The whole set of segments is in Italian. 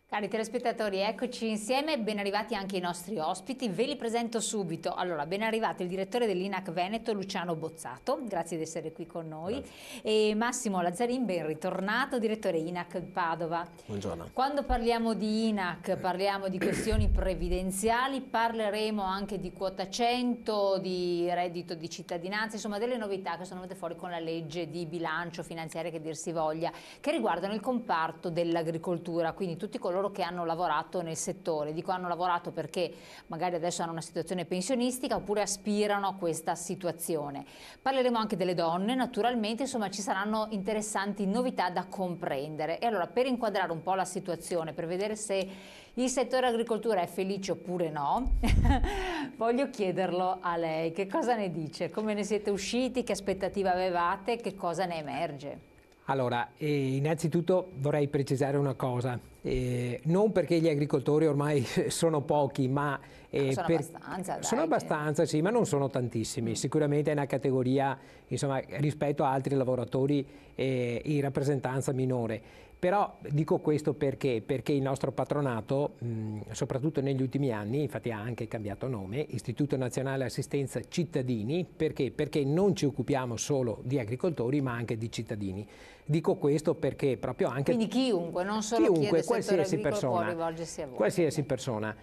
Cari telespettatori, eccoci insieme, ben arrivati anche i nostri ospiti, ve li presento subito. Allora, ben arrivato il direttore dell'INAC Veneto, Luciano Bozzato, grazie di essere qui con noi, e Massimo Lazzarin, ben ritornato, direttore INAC Padova. Buongiorno. Quando parliamo di INAC parliamo di questioni previdenziali, parleremo anche di quota 100, di reddito di cittadinanza, insomma delle novità che sono venute fuori con la legge di bilancio finanziaria, che dir si voglia, che riguardano il comparto dell'agricoltura, quindi tutti coloro che hanno lavorato nel settore. Dico hanno lavorato perché magari adesso hanno una situazione pensionistica oppure aspirano a questa situazione. Parleremo anche delle donne, naturalmente, insomma ci saranno interessanti novità da comprendere. E allora, per inquadrare un po' la situazione, per vedere se il settore agricoltura è felice oppure no, voglio chiederlo a lei. Che cosa ne dice? Come ne siete usciti? Che aspettative avevate? Che cosa ne emerge? Allora, innanzitutto vorrei precisare una cosa, non perché gli agricoltori ormai sono pochi, ma sono abbastanza, sì, ma non sono tantissimi. Sicuramente è una categoria, insomma, rispetto a altri lavoratori in rappresentanza minore. Però dico questo perché il nostro patronato, soprattutto negli ultimi anni, infatti ha anche cambiato nome, Istituto Nazionale Assistenza Cittadini, perché non ci occupiamo solo di agricoltori ma anche di cittadini. Dico questo perché proprio anche... Quindi chiunque, non solo chi è del settore agricolo può rivolgersi a voi. Qualsiasi persona,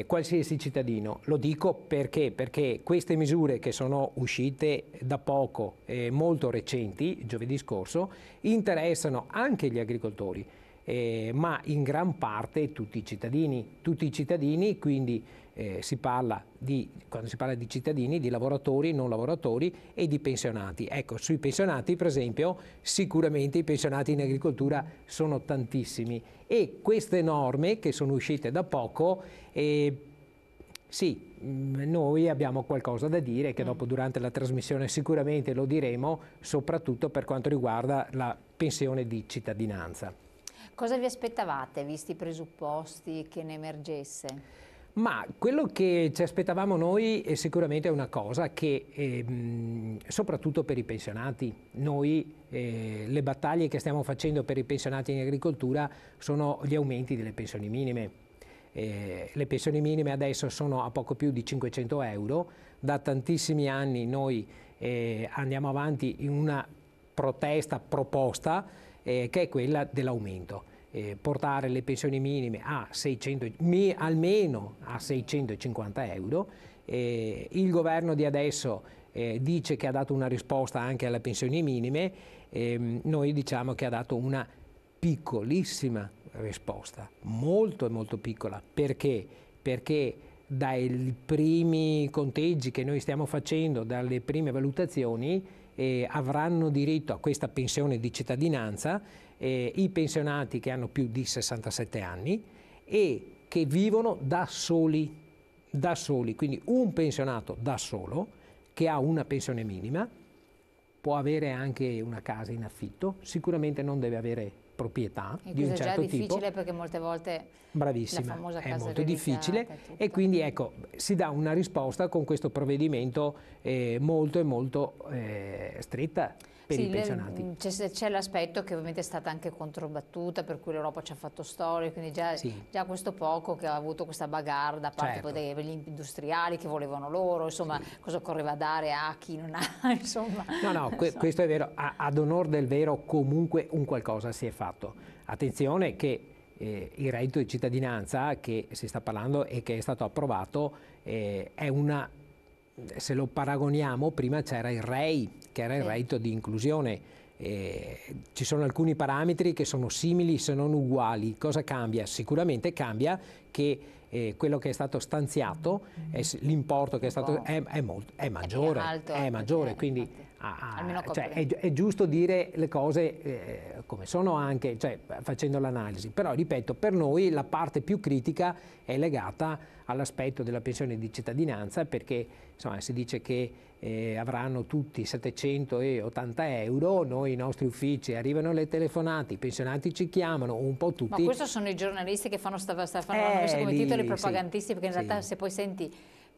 qualsiasi cittadino. Lo dico perché queste misure che sono uscite da poco, molto recenti, giovedì scorso, interessano anche gli agricoltori, ma in gran parte tutti i cittadini, quindi si parla quando si parla di cittadini, di lavoratori, non lavoratori e di pensionati. Ecco, sui pensionati per esempio, sicuramente i pensionati in agricoltura sono tantissimi e queste norme che sono uscite da poco, sì, noi abbiamo qualcosa da dire che dopo durante la trasmissione sicuramente lo diremo, soprattutto per quanto riguarda la pensione di cittadinanza. Cosa vi aspettavate, visti i presupposti che ne emergesse? Ma quello che ci aspettavamo noi è sicuramente una cosa che, soprattutto per i pensionati, noi le battaglie che stiamo facendo per i pensionati in agricoltura sono gli aumenti delle pensioni minime. Le pensioni minime adesso sono a poco più di 500 euro, da tantissimi anni noi andiamo avanti in una proposta che è quella dell'aumento. Portare le pensioni minime almeno a 650 euro. Il governo di adesso dice che ha dato una risposta anche alle pensioni minime, noi diciamo che ha dato una piccolissima risposta, molto molto piccola. Perché? Perché dai primi conteggi che noi stiamo facendo, dalle prime valutazioni, avranno diritto a questa pensione di cittadinanza i pensionati che hanno più di 67 anni e che vivono da soli, quindi un pensionato da solo che ha una pensione minima può avere anche una casa in affitto, sicuramente non deve avere proprietà di un certo tipo. È già difficile perché molte volte bravissima, la famosa è casa molto difficile e quindi ecco si dà una risposta con questo provvedimento molto stretta per i pensionati. C'è l'aspetto che ovviamente è stata anche controbattuta, per cui l'Europa ci ha fatto storia, quindi già questo poco che ha avuto questa bagarre da parte poi degli industriali che volevano loro, insomma cosa occorreva dare a chi non ha, insomma. No, questo è vero, ad onor del vero comunque un qualcosa si è fatto. Attenzione che il reddito di cittadinanza che si sta parlando e che è stato approvato è una, se lo paragoniamo, prima c'era il REI, che era il reddito di inclusione. Ci sono alcuni parametri che sono simili se non uguali. Cosa cambia? Sicuramente cambia che quello che è stato stanziato, l'importo che è stato è maggiore, quindi è giusto dire le cose come sono anche, facendo l'analisi. Però ripeto, per noi la parte più critica è legata all'aspetto della pensione di cittadinanza, perché insomma si dice che avranno tutti 780 euro, noi i nostri uffici arrivano le telefonate, i pensionati ci chiamano, un po' tutti. Ma questo sono i giornalisti che fanno messo come titoli propagandistici, perché in realtà se poi senti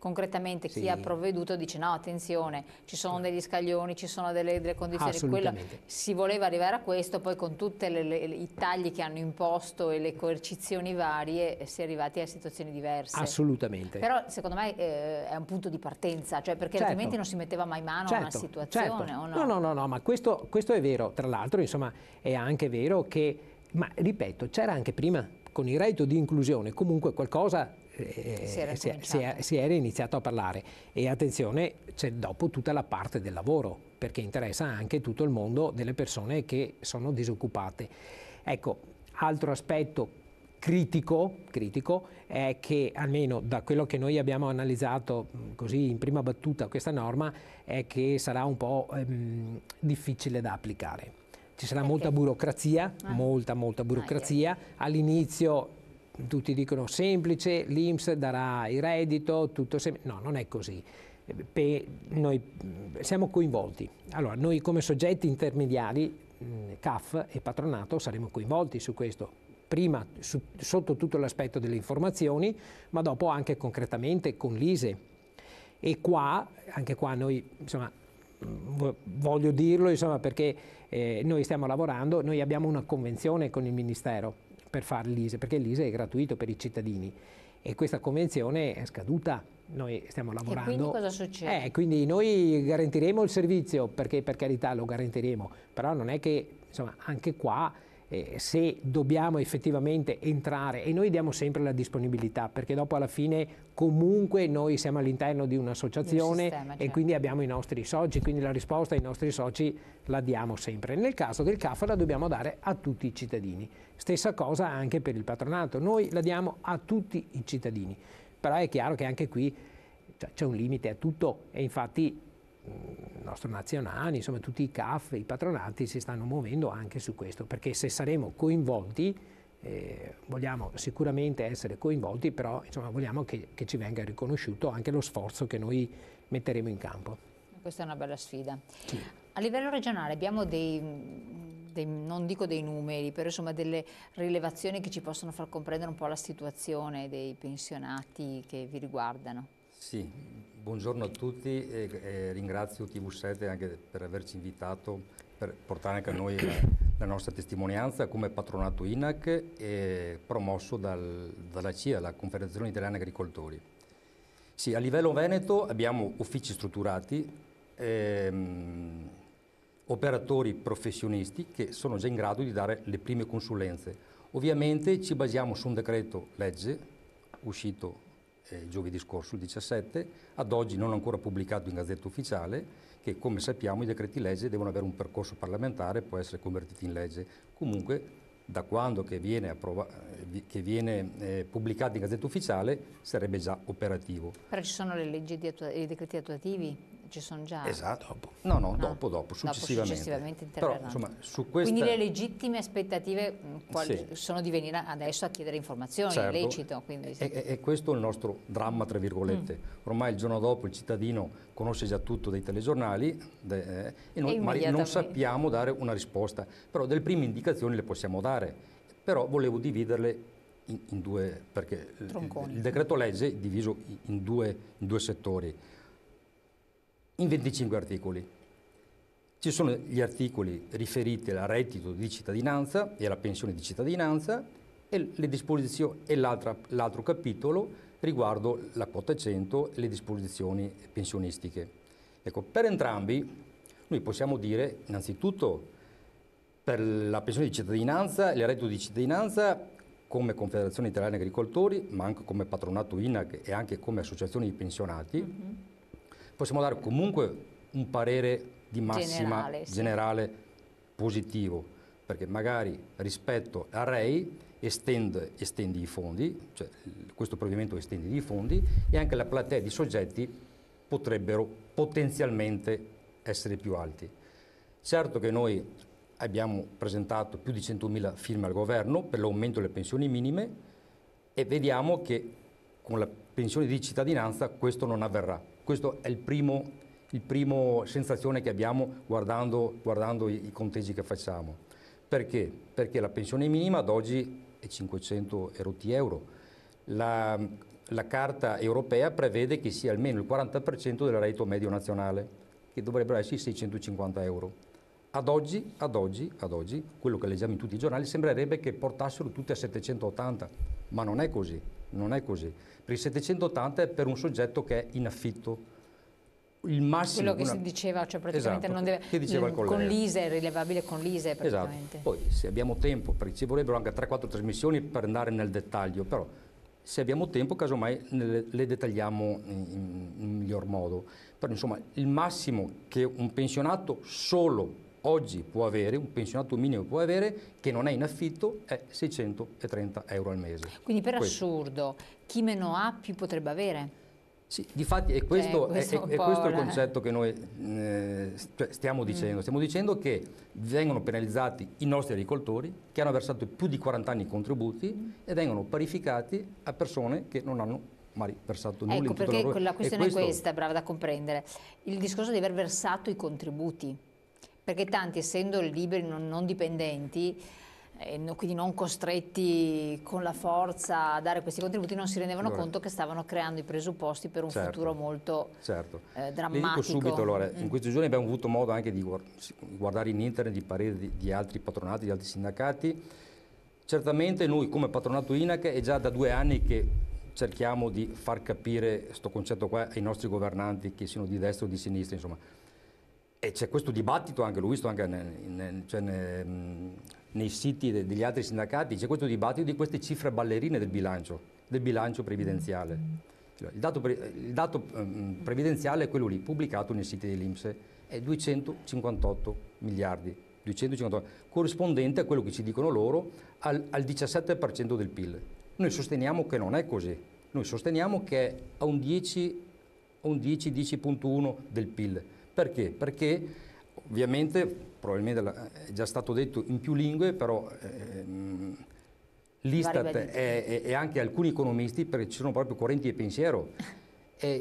concretamente chi ha provveduto dice no, attenzione, ci sono degli scaglioni, ci sono delle condizioni, si voleva arrivare a questo, poi con tutti i tagli che hanno imposto e le coercizioni varie si è arrivati a situazioni diverse. Assolutamente. Però secondo me è un punto di partenza, cioè perché altrimenti non si metteva mai mano a una situazione. O no? No, ma questo è vero. Tra l'altro, insomma, è anche vero che, ma ripeto, c'era anche prima, con il reddito di inclusione, comunque qualcosa si era iniziato a parlare. E attenzione, c'è dopo tutta la parte del lavoro, perché interessa anche tutto il mondo delle persone che sono disoccupate. Ecco, altro aspetto critico è che, almeno da quello che noi abbiamo analizzato così in prima battuta, questa norma è che sarà un po' difficile da applicare. Ci sarà molta burocrazia, molta burocrazia. All'inizio tutti dicono semplice, l'INPS darà il reddito, tutto semplice. No, non è così. Noi siamo coinvolti. Allora, noi come soggetti intermediari, CAF e patronato, saremo coinvolti su questo. Prima sotto tutto l'aspetto delle informazioni, ma dopo anche concretamente con l'ISEE. E anche qua noi, insomma, voglio dirlo, insomma, perché noi stiamo lavorando, noi abbiamo una convenzione con il Ministero per fare l'ISEE, perché l'ISEE è gratuito per i cittadini e questa convenzione è scaduta, noi stiamo lavorando. E quindi cosa succede? Quindi noi garantiremo il servizio, perché per carità lo garantiremo, però non è che, insomma, anche qua se dobbiamo effettivamente entrare, e noi diamo sempre la disponibilità, perché dopo alla fine comunque noi siamo all'interno di un'associazione e quindi abbiamo i nostri soci, quindi la risposta ai nostri soci la diamo sempre. Nel caso del CAF la dobbiamo dare a tutti i cittadini. Stessa cosa anche per il patronato, noi la diamo a tutti i cittadini, però è chiaro che anche qui c'è un limite a tutto e infatti il nostro nazionale, insomma tutti i CAF, i patronati si stanno muovendo anche su questo, perché se saremo coinvolti, vogliamo sicuramente essere coinvolti, però insomma vogliamo che ci venga riconosciuto anche lo sforzo che noi metteremo in campo. Questa è una bella sfida. Sì. A livello regionale abbiamo non dico dei numeri, però insomma delle rilevazioni che ci possono far comprendere un po' la situazione dei pensionati che vi riguardano. Sì, buongiorno a tutti e ringrazio TV7 anche per averci invitato per portare anche a noi la nostra testimonianza come patronato INAC e promosso dalla CIA, la Confederazione Italiana Agricoltori. Sì, a livello veneto abbiamo uffici strutturati, operatori professionisti che sono già in grado di dare le prime consulenze. Ovviamente ci basiamo su un decreto legge uscito giovedì scorso, il 17, ad oggi non ancora pubblicato in Gazzetta Ufficiale, che come sappiamo i decreti legge devono avere un percorso parlamentare e può essere convertiti in legge. Comunque da quando che viene pubblicato in Gazzetta Ufficiale sarebbe già operativo. Però ci sono le leggi i decreti attuativi? Ci sono già? Esatto. No, dopo, successivamente. Però, insomma, su questa... Quindi le legittime aspettative sono di venire adesso a chiedere informazioni, certo, è lecito. Quindi, è questo il nostro dramma, tra virgolette. Ormai il giorno dopo il cittadino conosce già tutto dai telegiornali e noi magari non sappiamo dare una risposta, però delle prime indicazioni le possiamo dare. Però volevo dividerle in due, perché il decreto legge è diviso in due settori. In 25 articoli. Ci sono gli articoli riferiti al reddito di cittadinanza e alla pensione di cittadinanza e le disposizioni e l'altro capitolo riguardo la quota 100 e le disposizioni pensionistiche. Ecco, per entrambi noi possiamo dire innanzitutto per la pensione di cittadinanza e il reddito di cittadinanza come Confederazione Italiana Agricoltori, ma anche come patronato INAC e anche come associazione di pensionati, possiamo dare comunque un parere di massima generale positivo, perché magari rispetto al REI estendi i fondi, cioè questo provvedimento estende i fondi e anche la platea di soggetti potrebbero potenzialmente essere più alti. Certo che noi abbiamo presentato più di 100.000 firme al governo per l'aumento delle pensioni minime e vediamo che con la pensione di cittadinanza questo non avverrà. Questo è il primo sensazione che abbiamo guardando i conteggi che facciamo. Perché? Perché la pensione minima ad oggi è 500 euro. la Carta europea prevede che sia almeno il 40% del reddito medio nazionale, che dovrebbero essere 650 euro. Ad oggi, quello che leggiamo in tutti i giornali, sembrerebbe che portassero tutti a 780, ma non è così, non è così. Per i 780 è per un soggetto che è in affitto. Il massimo, quello che si diceva, cioè praticamente esatto, non deve, che diceva il collega. Con l'ISEE, è rilevabile con l'ISEE praticamente. Esatto. Poi se abbiamo tempo, perché ci vorrebbero anche 3-4 trasmissioni per andare nel dettaglio, però se abbiamo tempo casomai le dettagliamo in miglior modo. Però insomma il massimo che un pensionato solo oggi può avere, un pensionato minimo può avere, che non è in affitto, è 630 euro al mese. Quindi per assurdo, chi meno ha più potrebbe avere? Sì, difatti è questo il concetto che noi stiamo dicendo. Stiamo dicendo che vengono penalizzati i nostri agricoltori che hanno versato più di 40 anni i contributi e vengono parificati a persone che non hanno mai versato nulla in tutto il lavoro. Perché la questione è questa, brava da comprendere, il discorso di aver versato i contributi, perché tanti, essendo liberi, non dipendenti, quindi non costretti con la forza a dare questi contributi, non si rendevano conto che stavano creando i presupposti per un futuro molto drammatico. Le dico subito, allora, in questi giorni abbiamo avuto modo anche di guardare in internet i pareri di altri patronati, di altri sindacati. Certamente noi come patronato INAC è già da 2 anni che cerchiamo di far capire questo concetto qua ai nostri governanti, che siano di destra o di sinistra, insomma. E c'è questo dibattito, anche l'ho visto anche nei siti degli altri sindacati, c'è questo dibattito di queste cifre ballerine del bilancio previdenziale. Il dato previdenziale è quello lì, pubblicato nei siti dell'INPS, è 258 miliardi, 258, corrispondente a quello che ci dicono loro al 17% del PIL. Noi sosteniamo che non è così, noi sosteniamo che è a un 10,1 del PIL. Perché? Perché ovviamente, probabilmente è già stato detto in più lingue, però l'Istat e anche alcuni economisti, perché ci sono proprio correnti di pensiero,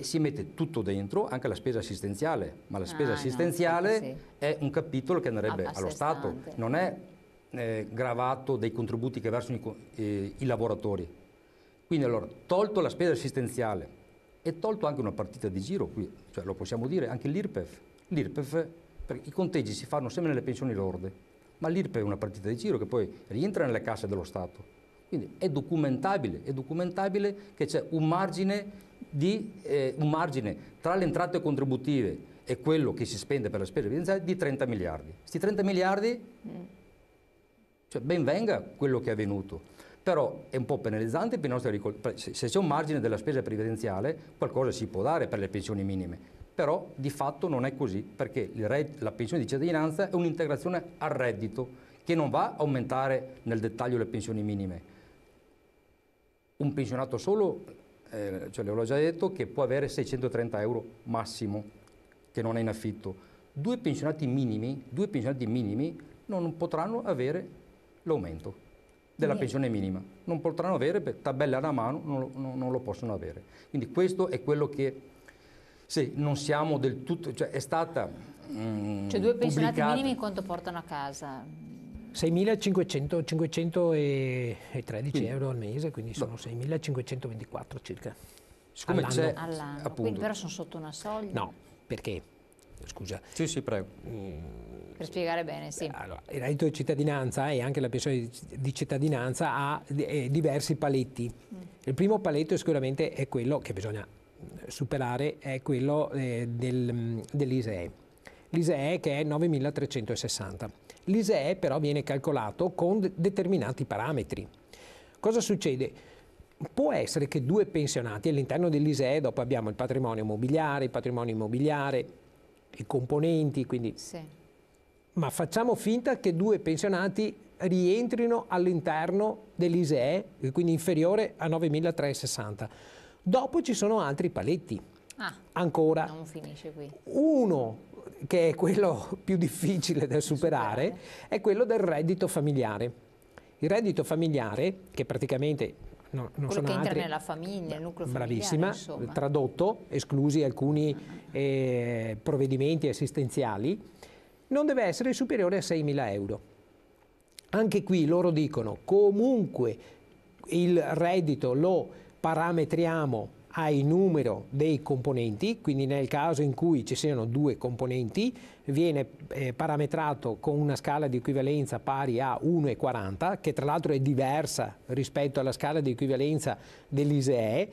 si mette tutto dentro, anche la spesa assistenziale, ma la spesa assistenziale è un capitolo che andrebbe allo Stato, non è gravato dai contributi che versano i lavoratori. Quindi allora, tolto la spesa assistenziale e tolto anche una partita di giro, qui, cioè lo possiamo dire, anche l'IRPEF. L'IRPEF, i conteggi si fanno sempre nelle pensioni lorde, ma l'IRPEF è una partita di giro che poi rientra nelle casse dello Stato. Quindi è documentabile che c'è un margine tra le entrate contributive e quello che si spende per la spesa evidenziale di 30 miliardi. Questi 30 miliardi, cioè ben venga quello che è avvenuto. Però è un po' penalizzante per i nostri agricoltori. Se c'è un margine della spesa previdenziale, qualcosa si può dare per le pensioni minime. Però di fatto non è così, perché la pensione di cittadinanza è un'integrazione al reddito che non va a aumentare nel dettaglio le pensioni minime. Un pensionato solo, cioè l'ho già detto, che può avere 630 euro massimo, che non è in affitto. Due pensionati minimi non potranno avere l'aumento della pensione minima, non potranno avere, per tabella alla mano non lo possono avere. Quindi questo è quello che non siamo del tutto, cioè è stata cioè 2 pensionati minimi quanto portano a casa? 6.513 euro al mese, quindi sono 6.524 circa. Siccome c'è all'anno. Quindi però sono sotto una soglia? No, perché? Scusa. Sì, prego. Per spiegare bene, sì. Allora, il reddito di cittadinanza e anche la pensione di cittadinanza ha diversi paletti. Il primo paletto sicuramente è quello che bisogna superare, è quello dell'ISEE. L'ISEE che è 9.360. L'ISEE però viene calcolato con determinati parametri. Cosa succede? Può essere che 2 pensionati all'interno dell'ISEE, dopo abbiamo il patrimonio immobiliare, i componenti, quindi... Ma facciamo finta che 2 pensionati rientrino all'interno dell'ISEE, quindi inferiore a 9.360. Dopo ci sono altri paletti. Ancora. Non finisce qui. Uno, che è quello più difficile da superare, è quello del reddito familiare. Il reddito familiare, che praticamente non quello sono che altri, entra nella famiglia, nel nucleo bravissima, familiare, tradotto, esclusi alcuni provvedimenti assistenziali, non deve essere superiore a 6.000 euro. Anche qui loro dicono comunque il reddito lo parametriamo ai numero dei componenti, quindi nel caso in cui ci siano 2 componenti viene parametrato con una scala di equivalenza pari a 1,40, che tra l'altro è diversa rispetto alla scala di equivalenza dell'ISEE.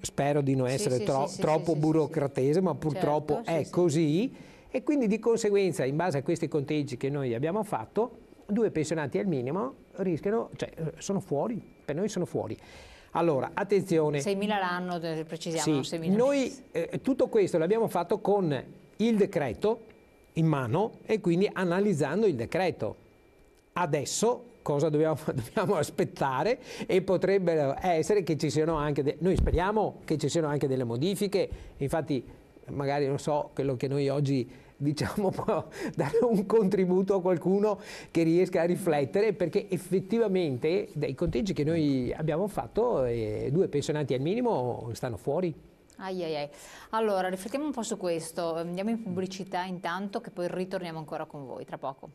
Spero di non essere troppo burocratese, ma purtroppo è così, e quindi di conseguenza, in base a questi conteggi che noi abbiamo fatto, 2 pensionati al minimo rischiano, cioè sono fuori, per noi sono fuori. Allora, attenzione. 6.000 l'anno, precisiamo. Sì, 6.000. noi tutto questo l'abbiamo fatto con il decreto in mano e quindi analizzando il decreto. Adesso cosa dobbiamo aspettare, e potrebbero essere che ci siano anche, noi speriamo che ci siano anche delle modifiche, infatti magari non so, quello che noi oggi diciamo può dare un contributo a qualcuno che riesca a riflettere, perché effettivamente dai conteggi che noi abbiamo fatto 2 pensionati al minimo stanno fuori. Allora riflettiamo un po' su questo, andiamo in pubblicità intanto, che poi ritorniamo ancora con voi tra poco.